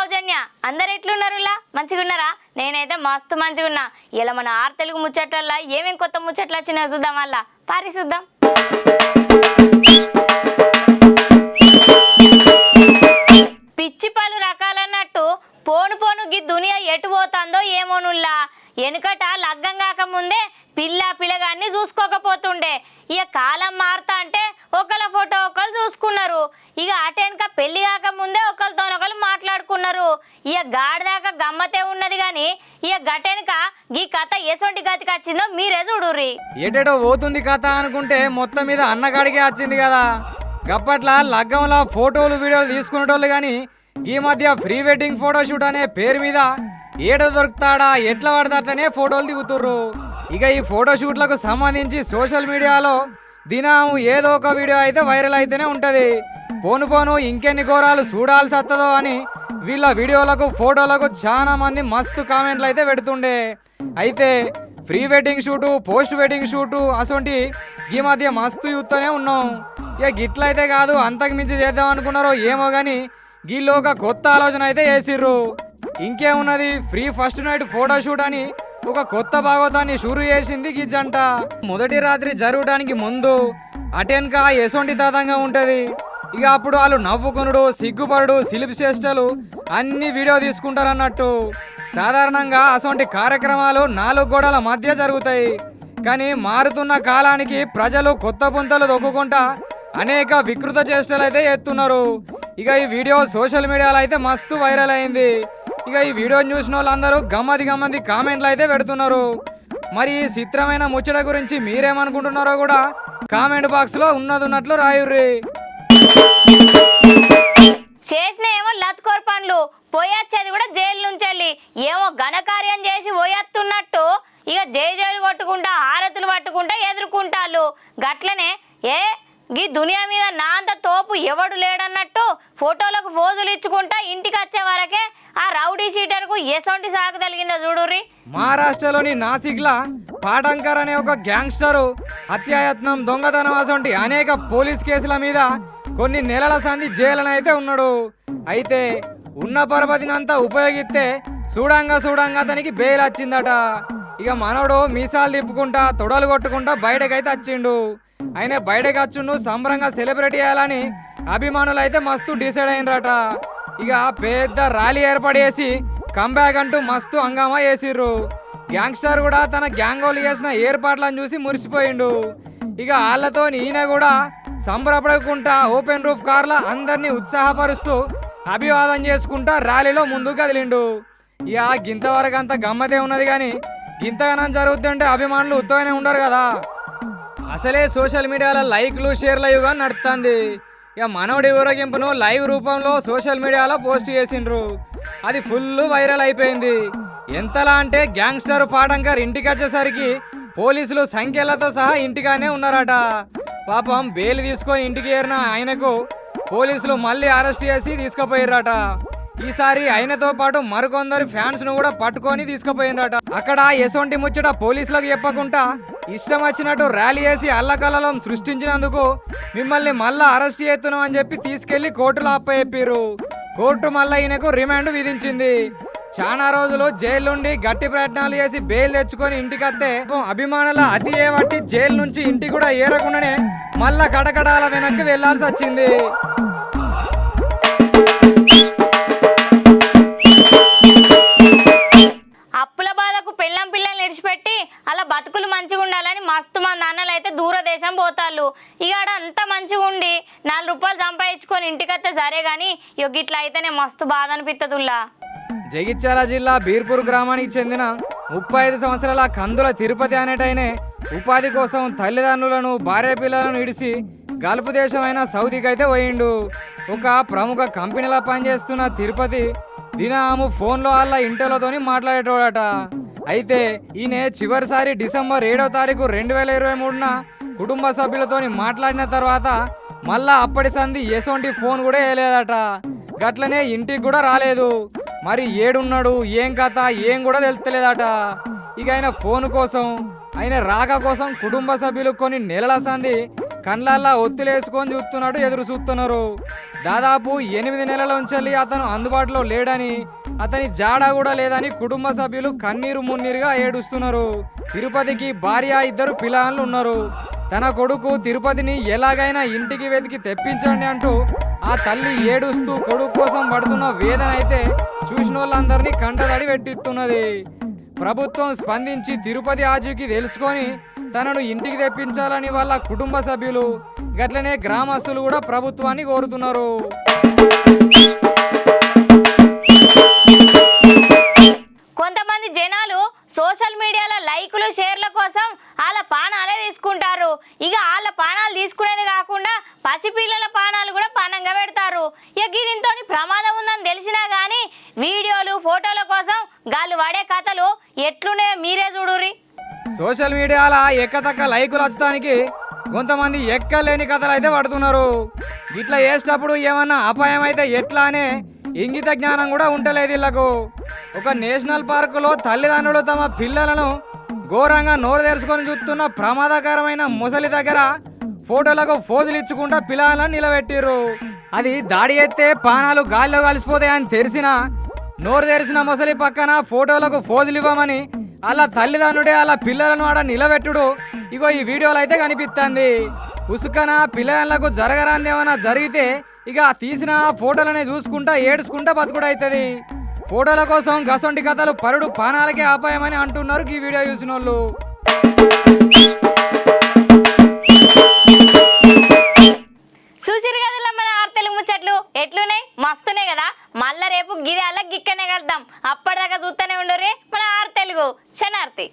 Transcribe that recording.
సౌజన్య అందరు ఎట్లున్నారులా మంచిగున్నారా? నేనైతే మస్తు మంచిగున్నా. ఇలా మన ఆరు తెలుగు ముచ్చట్లల్లో ఏమేం కొత్త ముచ్చట్లు వచ్చినా చూద్దాం. వల్ల పారి చూద్దాం. పిచ్చి పలు రకాలన్నట్టు పోను పోను గీ దునియా ఎటు పోతుందో ఏమోనుల్లా. వెనుకట లగ్గం కాకముందే పిల్లగాన్ని చూసుకోకపోతుండే. ఇక కాలం మారుతా అంటే ఒకళ్ళ ఫోటో ఒకళ్ళు చూసుకున్నారు. ఇక అటెనక పెళ్లి కాకముందే ఒకరితోనొకరు మాట్లాడుకున్నారు. ఇక గాడిదాకా గమ్మతే ఉన్నది కానీ ఇక గటెనక గీ కథ ఎసొంటి గతికి వచ్చిందో మీరే చూడుర్రి. ఏటేటో పోతుంది కథ అనుకుంటే మొత్తం మీద అన్నగాడికే వచ్చింది కదా. గప్పట్ల లగ్గంలో ఫోటోలు వీడియోలు తీసుకునేటోళ్ళు కానీ ఈ మధ్య ప్రీ వెడ్డింగ్ ఫోటోషూట్ అనే పేరు మీద ఏడో దొరుకుతాడా ఎట్లా పడతాడనే ఫోటోలు దిగుతుర్రు. ఇక ఈ ఫోటోషూట్లకు సంబంధించి సోషల్ మీడియాలో దినం ఏదో ఒక వీడియో అయితే వైరల్ అయితేనే ఉంటుంది. పోను పోను ఇంకెన్ని ఘోరాలు చూడాల్సి వస్తుందో అని వీళ్ళ వీడియోలకు ఫోటోలకు చాలా మంది మస్తు కామెంట్లు అయితే పెడుతుండే. అయితే pre wedding shoot post wedding shoot అసొంటి ఈ మధ్య మస్తు చూస్తూనే ఉన్నాం. ఇక గిట్లయితే కాదు అంతకు మించి చేద్దాం అనుకున్నారో ఏమో కానీ వీళ్ళు ఒక కొత్త ఆలోచన అయితే చేసిర్రు. ఇంకేమున్నది, ఫ్రీ ఫస్ట్ నైట్ ఫోటోషూట్ అని ఒక కొత్త భాగవతాన్ని షురు చేసింది ఈ జంట. మొదటి రాత్రి జరగడానికి ముందు అటెన్కా ఎసొంటి తతంగా ఉంటది. ఇక అప్పుడు వాళ్ళు నవ్వుకునుడు సిగ్గుపడు శిల్పి చేష్టలు అన్ని వీడియో తీసుకుంటారన్నట్టు. సాధారణంగా అసొంటి కార్యక్రమాలు 4 గోడల మధ్య జరుగుతాయి. కానీ మారుతున్న కాలానికి ప్రజలు కొత్త పుంతలు దొక్కుకుంటా అనేక వికృత చేష్టలు అయితే ఎత్తున్నారు. ఇక ఈ వీడియో సోషల్ మీడియాలో అయితే మస్తు వైరల్ అయింది. ఇక ఈ వీడియోని చూసిన వాళ్ళందరూ గమ్మది కామెంట్లు అయితే పెడుతున్నారు. మరి ఈ చిత్రమైన ముచ్చట గురించి మీరేమనుకుంటున్నారో కూడా కామెంట్ బాక్స్ లో ఉన్నట్లు రాయుర్రి. చేసిన ఏమో లత్కోర్ పనులు, పోయొచ్చేది కూడా జైలు నుంచి వెళ్ళి ఏమో ఘనకార్యం చేసి పోయొత్తున్నట్టు ఇక జైలు కొట్టుకుంటా హారతులు పట్టుకుంటా ఎదుర్కొంటాళ్ళు. గట్లనే గీ దునియా మీద నా అంత తోపు ఎవడు లేడన్నట్టు ఫోటోలకు ఫోజులు ఇచ్చుకుంటా ఇంటికి వచ్చే వరకే ఆ రౌడీ షీటర్కు ఎసొంటి సాగు తగిలిందో చూడుర్రి. మహారాష్ట్రలోని నాసిక్లా పాటంకర్ అనే ఒక గ్యాంగ్స్టరు హత్యాయత్నం దొంగతనం అసొంటి అనేక పోలీస్ కేసుల మీద కొన్ని నెలల సంధి జైలునైతే ఉన్నాడు. అయితే ఉన్న పరపతినంతా ఉపయోగిస్తే చూడంగా అతనికి బెయిల్ వచ్చిందట. ఇక మనోడు మీసాలు తిప్పుకుంటా తొడలు కొట్టుకుంటా బయటకైతే వచ్చిండు. ఆయన బయటకు వచ్చుండు సంబరంగా సెలబ్రేట్ చేయాలని అభిమానులు అయితే మస్తు డిసైడ్ అయినరట. ఇక పెద్ద ర్యాలీ ఏర్పడేసి కంబ్యాక్ అంటూ మస్తు హంగామా చేసిర్రు. గ్యాంగ్స్టర్ కూడా తన గ్యాంగ్ వాళ్ళు చేసిన ఏర్పాట్లను చూసి మురిసిపోయిండు. ఇక వాళ్ళతో ఈయన కూడా సంబరపడకుండా ఓపెన్ రూఫ్ కార్ల అందరినీ ఉత్సాహపరుస్తూ అభివాదం చేసుకుంటా ర్యాలీలో ముందుకు కదిలిండు. ఇక గింతవరకు అంత గమ్మతే ఉన్నది కానీ గింతగానం జరుగుతుంటే అభిమానులు ఉత్తగానే ఉండరు కదా. అసలే సోషల్ మీడియాలో లైక్లు షేర్లు ఇవ్వగా నడుస్తుంది. ఇక మనోడి ఊరేగింపును లైవ్ రూపంలో సోషల్ మీడియాలో పోస్ట్ చేసిండ్రు. అది ఫుల్ వైరల్ అయిపోయింది. ఎంతలా అంటే గ్యాంగ్స్టర్ పాటంకర్ ఇంటికి వచ్చేసరికి పోలీసులు సంఖ్యలతో సహా ఇంటిగానే ఉన్నారట. పాపం బెయిల్ తీసుకొని ఇంటికి ఏరిన ఆయనకు పోలీసులు మళ్ళీ అరెస్ట్ చేసి తీసుకుపోయారట. ఈసారి ఆయనతో పాటు మరికొందరు ఫ్యాన్స్ ను కూడా పట్టుకొని తీసుకుపోయినట. అక్కడ ఎసొంటి ముచ్చట పోలీసులకు చెప్పకుండా ఇష్టం వచ్చినట్టు ర్యాలీ చేసి అల్లకల్లం సృష్టించినందుకు మిమ్మల్ని మళ్ళా అరెస్ట్ చేస్తున్నాం అని చెప్పి తీసుకెళ్లి కోర్టులో అప్పచెప్పారు. కోర్టు మళ్ళా ఈయనకు రిమాండ్ విధించింది. చాలా రోజులు జైలు నుండి గట్టి ప్రయత్నాలు చేసి బెయిల్ తెచ్చుకొని ఇంటికి వస్తే అభిమానుల అతి ఏవట్టి జైలు నుంచి ఇంటికి కూడా ఏరకుండానే మళ్ళా కటకటాల వెనక్కి వెళ్లాల్సి వచ్చింది. అప్పుల బాధకు పిల్లల్ని విడిచిపెట్టి అలా బతుకులు మంచిగా ఉండాలని మస్తు మంది అన్నలు అయితే దూరదేశం పోతాళ్ళు. ఇక అంతా మంచిగా ఉండి 4 రూపాయలు సంపాదించుకొని ఇంటికైతే సరే కానీ ఇట్లా అయితేనే మస్తు బాధ అనిపిస్తుందిలా. జగిత్యాల జిల్లా బీర్పూర్ గ్రామానికి చెందిన 35 సంవత్సరాల కందుల తిరుపతి అనేటైనే ఉపాధి కోసం తల్లిదండ్రులను భార్య పిల్లలను విడిచి గల్ఫ్ దేశమైన సౌదీకి అయితే పోయిండు. ఒక ప్రముఖ కంపెనీలో పనిచేస్తున్న తిరుపతి దినాము ఫోన్లో వాళ్ళ ఇంటర్లతోని మాట్లాడేటోడట. అయితే ఈయన చివరిసారి డిసెంబర్ 7వ తారీఖు 2023న కుటుంబ సభ్యులతోని మాట్లాడిన తర్వాత మళ్ళా అప్పటి సంధి ఎసొంటి ఫోన్ కూడా వేయలేదట. గట్లనే ఇంటికి కూడా రాలేదు. మరి ఏడున్నాడు ఏం కథ ఏం కూడా తెలుస్తలేదట. ఇక ఆయన ఫోన్ కోసం ఆయన రాక కోసం కుటుంబ సభ్యులు కొన్ని నెలల సంధి కండ్లల్లా ఒత్తిలేసుకొని చూస్తున్నట్టు ఎదురు చూస్తున్నారు. దాదాపు 8 నెలల నుంచి అతను అందుబాటులో లేడని, అతని జాడ కూడా లేదని కుటుంబ సభ్యులు కన్నీరు మున్నీరుగా ఏడుస్తున్నారు. తిరుపతికి భార్య, 2 పిల్లలు ఉన్నారు. తన కొడుకు తిరుపతిని ఎలాగైనా ఇంటికి వెతికి తెప్పించండి అంటూ ఆ తల్లి ఏడుస్తూ కొడుకు కోసం పడుతున్న వేదన అయితే చూసిన వాళ్ళందరినీ కంటతడి పెట్టిస్తున్నది. ప్రభుత్వం స్పందించి తిరుపతి ఆచూకీ తెలుసుకొని తనను ఇంటికి తెప్పించాలని వాళ్ళ కుటుంబ సభ్యులు గట్లనే గ్రామస్తులు కూడా ప్రభుత్వాన్ని కోరుతున్నారు. కొంతమంది జనాలు సోషల్ మీడియాలో లైకులు షేర్ల కోసం వాళ్ళ పానాలే తీసుకుంటారు. ఇక వాళ్ళ పానాలు తీసుకునేది కాకుండా పసిపిల్లల పానాలు కూడా పానంగా పెడతారు. ఇక దీంతో ప్రమాదం ఉందని తెలిసినా కానీ వీడియోలు ఫోటోల కోసం గాళ్ళు వాడే కథలు ఎట్లున్నాయో మీరే చూడుర్రి. సోషల్ మీడియాలో ఎక్కతక్క లైకులు వచ్చడానికి కొంతమంది ఎక్కలేని కథలు అయితే పడుతున్నారు. ఇట్లా చేసేటప్పుడు ఏమన్నా అపాయం అయితే ఎట్లా అనే ఇంగిత జ్ఞానం కూడా ఉంటలేదు వీళ్ళకు. ఒక నేషనల్ పార్కులో తల్లిదండ్రులు తమ పిల్లలను ఘోరంగా నోరు తెరుచుకొని చూస్తున్న ప్రమాదకరమైన ముసలి దగ్గర ఫోటోలకు ఫోజులు ఇచ్చుకుంటా పిల్లలను నిలబెట్టిర్రు. అది దాడి ఎత్తే పానాలు గాల్లో కలిసిపోతాయని తెలిసిన నోరు తెరిచిన ముసలి పక్కన ఫోటోలకు ఫోజులు ఇవ్వమని అలా తల్లిదండ్రుడే అలా పిల్లలను ఆడ నిలబెట్టుడు ఇగో ఈ వీడియోలో అయితే కనిపిస్తుంది. ఉసుకన పిల్లలకు జరగరాంది ఏమైనా జరిగితే ఇక తీసిన ఫోటోలనే చూసుకుంటా ఏడ్చుకుంటా బతుకుడు అవుతుంది. ఫోటోల కోసం గసొంటి కథలు పరుడు పానాలకే ఆపాయమని అంటున్నారు ఈ వీడియో చూసిన వాళ్ళు. చూసిరు కదలా మన తెలుగు ముచ్చట్లు ఎట్లున్నాయి, మస్తున్నాయి కదా. మళ్ళా రేపు గిది అలా గిక్కనే కలుద్దాం. అప్పటిదాకా చూస్తూనే ఉండరు మన తెలుగు. శనార్థి.